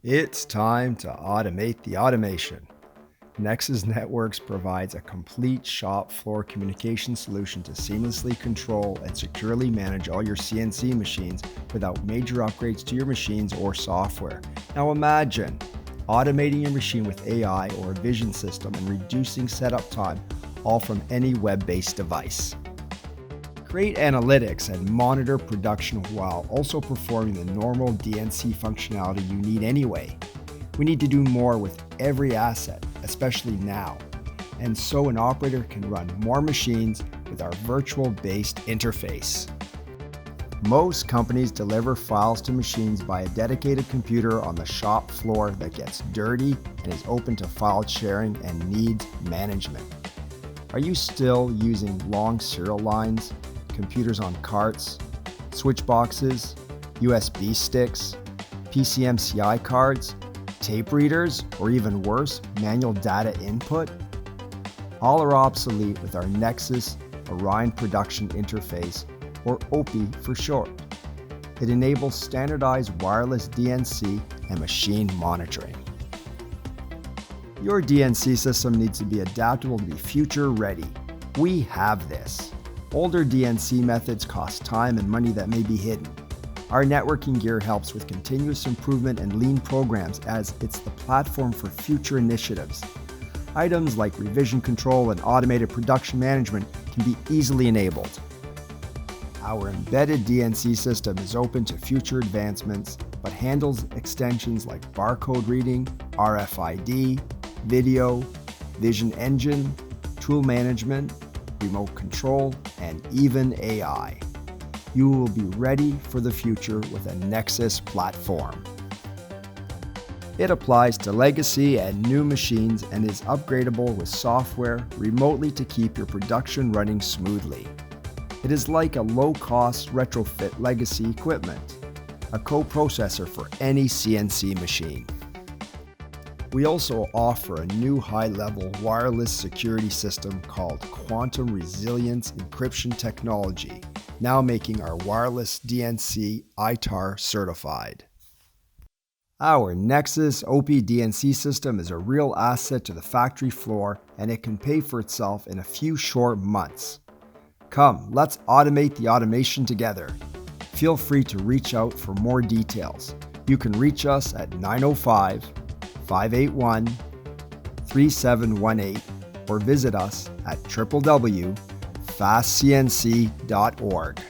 It's time to automate the automation. Nexus Networks provides a complete shop floor communication solution to seamlessly control and securely manage all your CNC machines without major upgrades to your machines or software. Now imagine automating your machine with AI or a vision system and reducing setup time, all from any web-based device. Create analytics and monitor production while also performing the normal DNC functionality you need anyway. We need to do more with every asset, especially now, and so an operator can run more machines with our virtual-based interface. Most companies deliver files to machines by a dedicated computer on the shop floor that gets dirty and is open to file sharing and needs management. Are you still using long serial lines, computers on carts, switch boxes, USB sticks, PCMCI cards, tape readers, or even worse, manual data input? All are obsolete with our Nexus Orion Production Interface, or OPI for short. It enables standardized wireless DNC and machine monitoring. Your DNC system needs to be adaptable to be future ready. We have this. Older DNC methods cost time and money that may be hidden. Our networking gear helps with continuous improvement and lean programs as it's the platform for future initiatives. Items like revision control and automated production management can be easily enabled. Our embedded DNC system is open to future advancements, but handles extensions like barcode reading, RFID, video, vision engine, tool management, remote control, and even AI. You will be ready for the future with a Nexus platform. It applies to legacy and new machines and is upgradable with software remotely to keep your production running smoothly. It is like a low-cost retrofit legacy equipment, a co-processor for any CNC machine. We also offer a new high-level wireless security system called Quantum Resilience Encryption Technology, now making our wireless DNC ITAR certified. Our Nexus OPI DNC system is a real asset to the factory floor, and it can pay for itself in a few short months. Come, let's automate the automation together. Feel free to reach out for more details. You can reach us at 905-581-3718 or visit us at www.fastcnc.org.